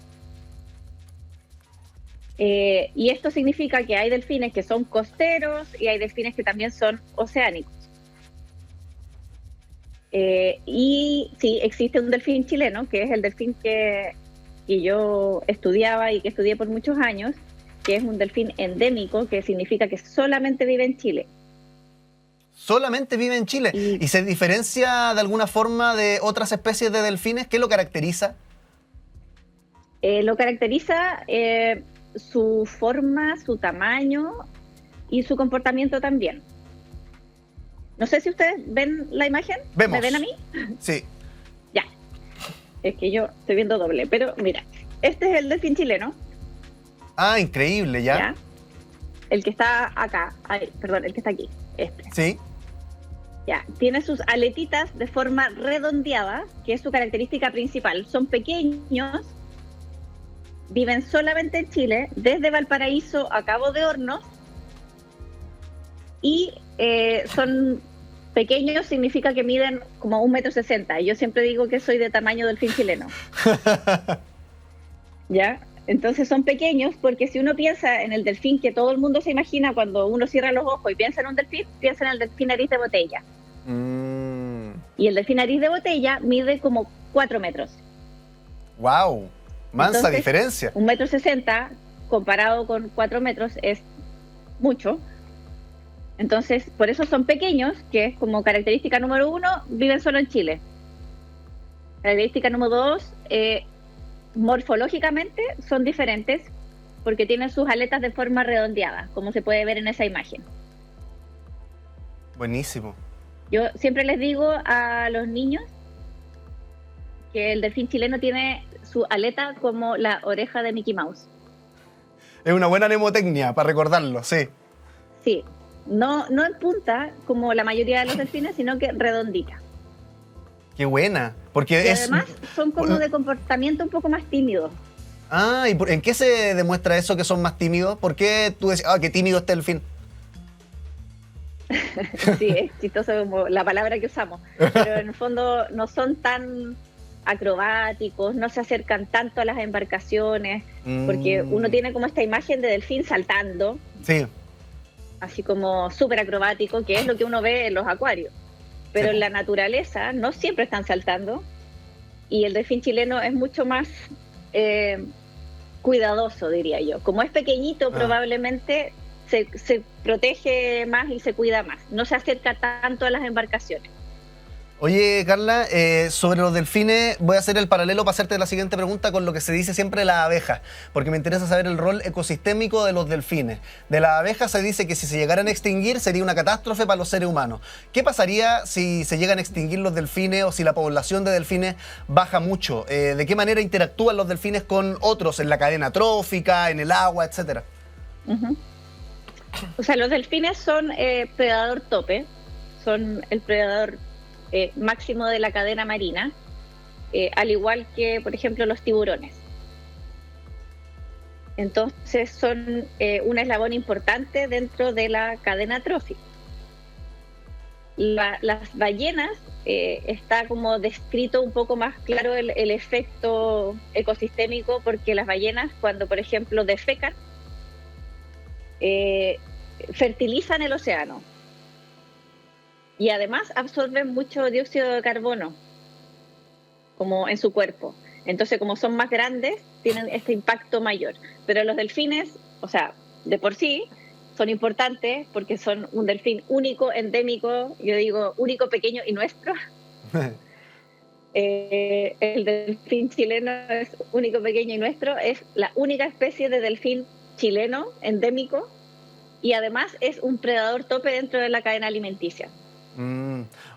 Y esto significa que hay delfines que son costeros y hay delfines que también son oceánicos. Y sí, existe un delfín chileno, que es el delfín que yo estudiaba y que estudié por muchos años, que es un delfín endémico, que significa que solamente vive en Chile. Solamente vive en Chile. ¿Y se diferencia de alguna forma de otras especies de delfines? ¿Qué lo caracteriza? Lo caracteriza su forma, su tamaño y su comportamiento también. No sé si ustedes ven la imagen. Vemos. ¿Me ven a mí? Sí. Ya. Es que yo estoy viendo doble, pero mira, este es el delfín chileno. Ah, increíble, ¿ya? ¿Ya? El que está acá, perdón, el que está aquí, este. Sí. Ya, tiene sus aletitas de forma redondeada, que es su característica principal. Son pequeños, viven solamente en Chile, desde Valparaíso a Cabo de Hornos, y son pequeños, significa que miden como 1,60 m. Yo siempre digo que soy de tamaño delfín chileno. ¿Ya? Entonces son pequeños porque si uno piensa en el delfín que todo el mundo se imagina cuando uno cierra los ojos y piensa en un delfín, piensa en el delfín nariz de botella. Y el delfín nariz de botella mide como 4 metros. ¡Wow! Mansa Entonces, diferencia. 1,60 m comparado con 4 metros es mucho. Entonces, por eso son pequeños, que es como característica número 1, viven solo en Chile. Característica número 2, morfológicamente son diferentes porque tienen sus aletas de forma redondeada, como se puede ver en esa imagen. Buenísimo. Yo siempre les digo a los niños que el delfín chileno tiene su aleta como la oreja de Mickey Mouse. Es una buena mnemotecnia para recordarlo, sí. Sí, no en punta como la mayoría de los delfines, sino que redondita. Qué buena. Porque y además son como de comportamiento un poco más tímido. Ah, ¿y en qué se demuestra eso, que son más tímidos? ¿Por qué tú decís, qué tímido está el delfín? Sí, es chistoso como la palabra que usamos. Pero en el fondo no son tan acrobáticos, no se acercan tanto a las embarcaciones, porque uno tiene como esta imagen de delfín saltando. Sí. Así como súper acrobático, que es lo que uno ve en los acuarios. Pero en la naturaleza no siempre están saltando, y el delfín chileno es mucho más cuidadoso, diría yo. Como es pequeñito, probablemente se protege más y se cuida más. No se acerca tanto a las embarcaciones. Oye, Carla, sobre los delfines voy a hacer el paralelo para hacerte la siguiente pregunta con lo que se dice siempre de las abejas, porque me interesa saber el rol ecosistémico de los delfines. De las abejas se dice que si se llegaran a extinguir sería una catástrofe para los seres humanos. ¿Qué pasaría si se llegan a extinguir los delfines o si la población de delfines baja mucho? ¿De qué manera interactúan los delfines con otros en la cadena trófica, en el agua, etcétera? O sea, los delfines son predador tope, son el predador máximo de la cadena marina, al igual que, por ejemplo, los tiburones. Entonces son un eslabón importante dentro de la cadena trófica. Las ballenas, está como descrito un poco más claro el efecto ecosistémico, porque las ballenas, cuando por ejemplo defecan, fertilizan el océano. Y además absorben mucho dióxido de carbono como en su cuerpo. Entonces, como son más grandes, tienen este impacto mayor. Pero los delfines o sea, de por sí son importantes porque son un delfín único, endémico, yo digo único, pequeño y nuestro. El delfín chileno es único, pequeño y nuestro, es la única especie de delfín chileno endémico y además es un predador tope dentro de la cadena alimenticia.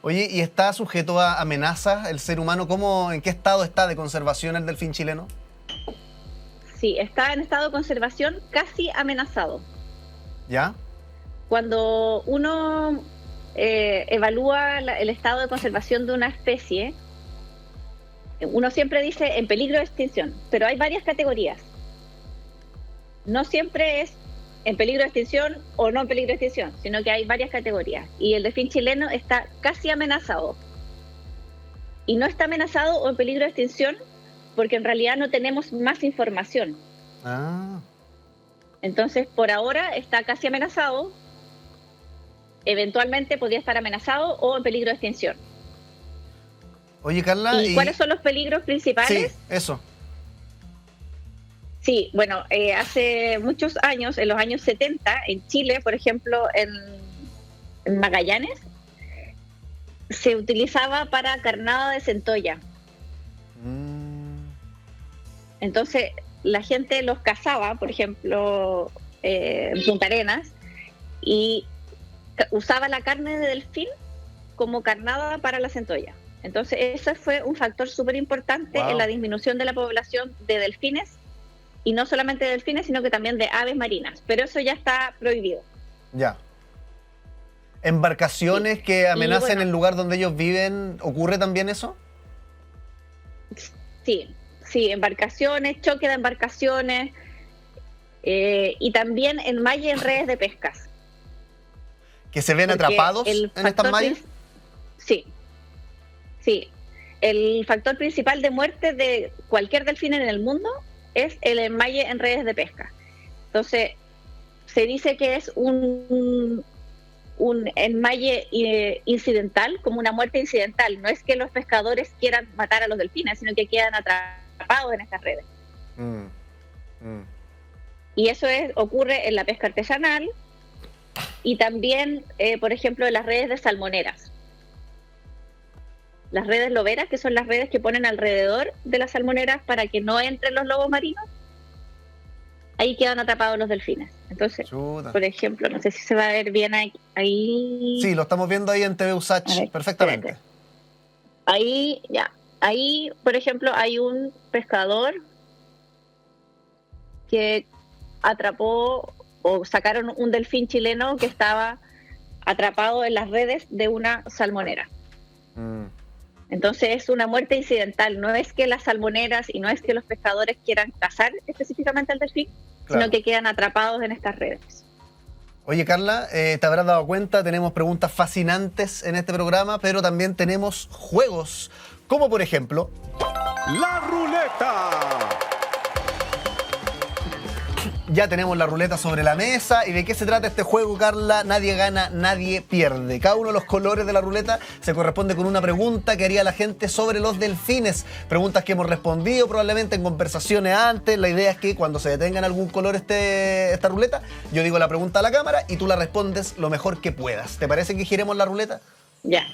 Oye, ¿y está sujeto a amenazas el ser humano? ¿En qué estado está de conservación el delfín chileno? Sí, está en estado de conservación casi amenazado. ¿Ya? Cuando uno evalúa el estado de conservación de una especie, uno siempre dice en peligro de extinción, pero hay varias categorías. No siempre es en peligro de extinción o no en peligro de extinción, sino que hay varias categorías. Y el delfín chileno está casi amenazado. Y no está amenazado o en peligro de extinción porque en realidad no tenemos más información. Ah. Entonces, por ahora está casi amenazado. Eventualmente podría estar amenazado o en peligro de extinción. Oye, Carla... ¿Y cuáles son los peligros principales? Sí, eso. Sí, bueno, hace muchos años, en los años 70, en Chile, por ejemplo, en Magallanes, se utilizaba para carnada de centolla. Entonces, la gente los cazaba, por ejemplo, en Punta Arenas, y usaba la carne de delfín como carnada para la centolla. Entonces, ese fue un factor súper importante en la disminución de la población de delfines, y no solamente de delfines, sino que también de aves marinas. Pero eso ya está prohibido. Ya. ¿Embarcaciones que amenacen el lugar donde ellos viven, ocurre también eso? Sí, embarcaciones, choque de embarcaciones, y también en malla en redes de pescas. ¿Que se ven atrapados en estas mallas? Sí. El factor principal de muerte de cualquier delfín en el mundo es el enmalle en redes de pesca. Entonces, se dice que es un enmalle incidental, como una muerte incidental. No es que los pescadores quieran matar a los delfines, sino que quedan atrapados en estas redes. Y eso ocurre en la pesca artesanal y también, por ejemplo, en las redes de salmoneras. Las redes loberas, que son las redes que ponen alrededor de las salmoneras para que no entren los lobos marinos, ahí quedan atrapados los delfines. Entonces, por ejemplo, no sé si se va a ver bien ahí. Sí, lo estamos viendo ahí en TV USACH perfectamente. Espérate. Ahí, ya. Ahí, por ejemplo, hay un pescador que atrapó o sacaron un delfín chileno que estaba atrapado en las redes de una salmonera. Entonces es una muerte incidental, no es que las salmoneras y no es que los pescadores quieran cazar específicamente al delfín, sino que quedan atrapados en estas redes. Oye, Carla, te habrás dado cuenta, tenemos preguntas fascinantes en este programa, pero también tenemos juegos, como por ejemplo... ¡La ruleta! Ya tenemos la ruleta sobre la mesa. ¿Y de qué se trata este juego, Carla? Nadie gana, nadie pierde. Cada uno de los colores de la ruleta se corresponde con una pregunta que haría la gente sobre los delfines. Preguntas que hemos respondido probablemente en conversaciones antes. La idea es que cuando se detenga en algún color esta ruleta, yo digo la pregunta a la cámara y tú la respondes lo mejor que puedas. ¿Te parece que giremos la ruleta? Ya.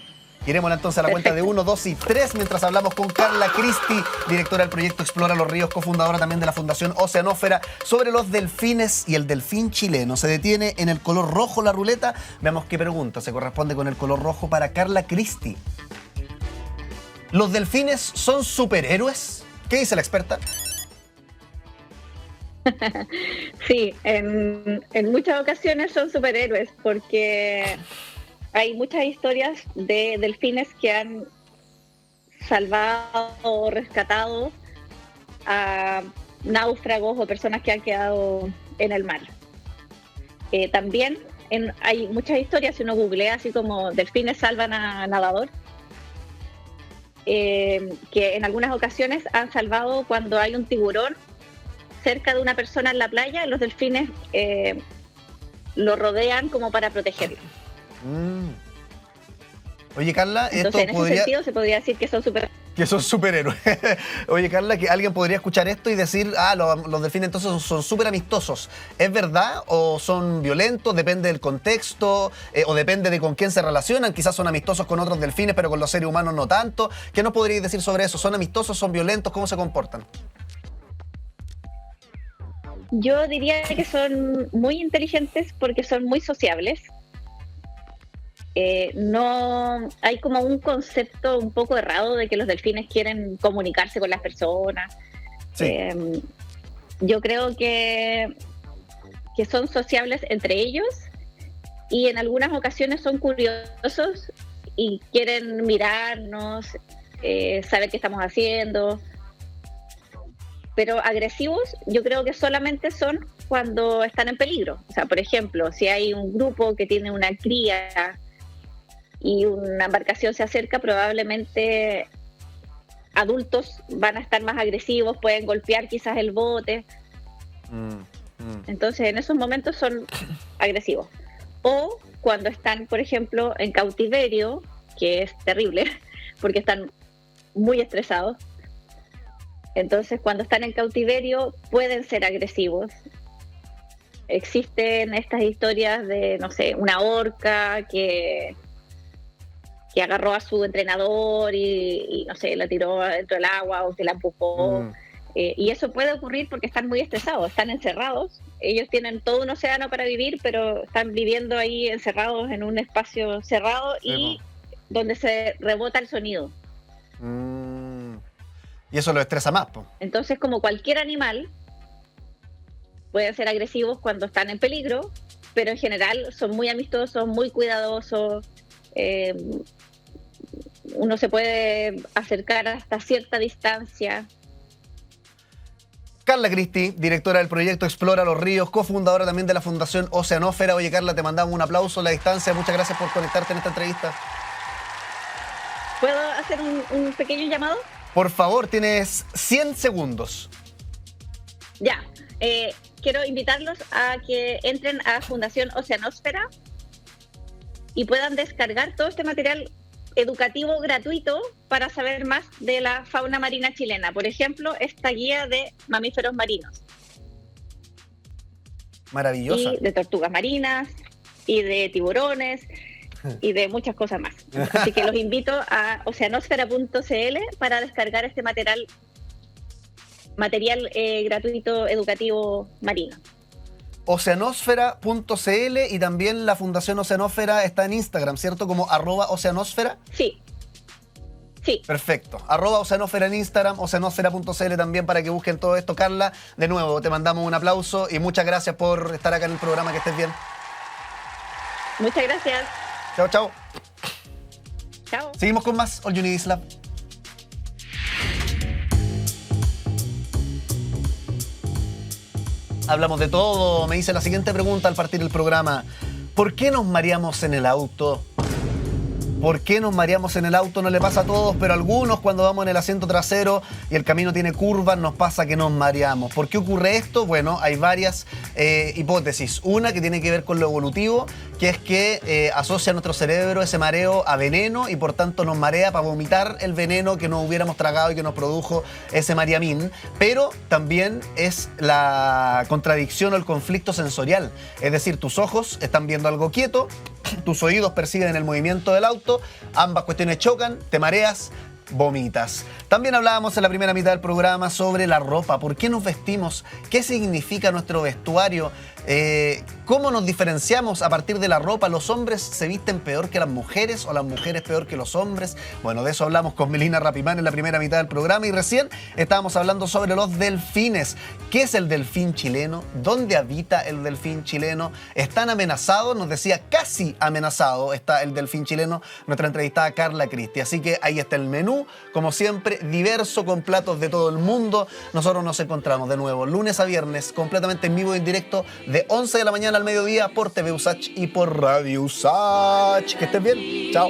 Giremosla entonces a la cuenta de 1, 2 y 3 mientras hablamos con Carla Christie, directora del proyecto Explora los Ríos, cofundadora también de la Fundación Oceanósfera, sobre los delfines y el delfín chileno. Se detiene en el color rojo la ruleta. Veamos qué pregunta se corresponde con el color rojo para Carla Christie. ¿Los delfines son superhéroes? ¿Qué dice la experta? Sí, en muchas ocasiones son superhéroes porque... hay muchas historias de delfines que han salvado o rescatado a náufragos o personas que han quedado en el mar. También hay muchas historias, si uno googlea así como delfines salvan a nadador, que en algunas ocasiones han salvado cuando hay un tiburón cerca de una persona en la playa, los delfines lo rodean como para protegerlo. Oye, Carla, entonces, en ese sentido se podría decir que son super... Que son superhéroes. Oye, Carla, que alguien podría escuchar esto y decir, los delfines entonces son súper amistosos. ¿Es verdad o son violentos? Depende del contexto o depende de con quién se relacionan. Quizás son amistosos con otros delfines, pero con los seres humanos no tanto. ¿Qué nos podríais decir sobre eso? ¿Son amistosos? ¿Son violentos? ¿Cómo se comportan? Yo diría que son muy inteligentes porque son muy sociables. No hay como un concepto un poco errado de que los delfines quieren comunicarse con las personas. Sí. Yo creo que son sociables entre ellos y en algunas ocasiones son curiosos y quieren mirarnos, saber qué estamos haciendo. Pero agresivos yo creo que solamente son cuando están en peligro. O sea, por ejemplo, si hay un grupo que tiene una cría y una embarcación se acerca, probablemente adultos van a estar más agresivos, pueden golpear quizás el bote. Entonces, en esos momentos son agresivos. O cuando están, por ejemplo, en cautiverio, que es terrible, porque están muy estresados. Entonces, cuando están en cautiverio, pueden ser agresivos. Existen estas historias de, no sé, una orca que agarró a su entrenador y no sé, la tiró dentro del agua o que la empujó. Y eso puede ocurrir porque están muy estresados, están encerrados. Ellos tienen todo un océano para vivir, pero están viviendo ahí encerrados en un espacio cerrado y donde se rebota el sonido. Y eso lo estresa más, po. Entonces, como cualquier animal, pueden ser agresivos cuando están en peligro, pero en general son muy amistosos, muy cuidadosos. Uno se puede acercar hasta cierta distancia. Carla Cristi, directora del proyecto Explora los Ríos, cofundadora también de la Fundación Oceanósfera. Oye, Carla, te mandamos un aplauso a la distancia. Muchas gracias por conectarte en esta entrevista. ¿Puedo hacer un pequeño llamado? Por favor, tienes 100 segundos. Ya. Quiero invitarlos a que entren a Fundación Oceanósfera y puedan descargar todo este material educativo gratuito para saber más de la fauna marina chilena. Por ejemplo, esta guía de mamíferos marinos. Maravillosa. Y de tortugas marinas, y de tiburones, y de muchas cosas más. Así que los invito a oceanosfera.cl para descargar este material gratuito educativo marino. Oceanosfera.cl y también la Fundación Oceanósfera está en Instagram, ¿cierto? Como @oceanosfera. Sí. Sí. Perfecto. @oceanósfera en Instagram, oceanosfera.cl también para que busquen todo esto. Carla, de nuevo, te mandamos un aplauso y muchas gracias por estar acá en el programa. Que estés bien. Muchas gracias. Chao, chao. Chao. Seguimos con más All You Need Is Love. Hablamos de todo. Me hice la siguiente pregunta al partir del programa. ¿Por qué nos mareamos en el auto? ¿Por qué nos mareamos en el auto? No le pasa a todos, pero a algunos cuando vamos en el asiento trasero y el camino tiene curvas, nos pasa que nos mareamos. ¿Por qué ocurre esto? Bueno, hay varias hipótesis. Una que tiene que ver con lo evolutivo, que es que asocia a nuestro cerebro ese mareo a veneno y por tanto nos marea para vomitar el veneno que nos hubiéramos tragado y que nos produjo ese mariamín. Pero también es la contradicción o el conflicto sensorial. Es decir, tus ojos están viendo algo quieto, tus oídos perciben el movimiento del auto, ambas cuestiones chocan, te mareas, vomitas. También hablábamos en la primera mitad del programa sobre la ropa. ¿Por qué nos vestimos? ¿Qué significa nuestro vestuario? ¿Cómo nos diferenciamos a partir de la ropa? ¿Los hombres se visten peor que las mujeres o las mujeres peor que los hombres? Bueno, de eso hablamos con Melina Rapimán en la primera mitad del programa y recién estábamos hablando sobre los delfines. ¿Qué es el delfín chileno? ¿Dónde habita el delfín chileno? ¿Están amenazados? Nos decía casi amenazado está el delfín chileno, nuestra entrevistada Carla Cristi. Así que ahí está el menú, como siempre, diverso, con platos de todo el mundo. Nosotros nos encontramos de nuevo lunes a viernes, completamente en vivo y en directo, de 11 de la mañana al mediodía por TV USACH y por Radio USACH. Que estén bien. Chao.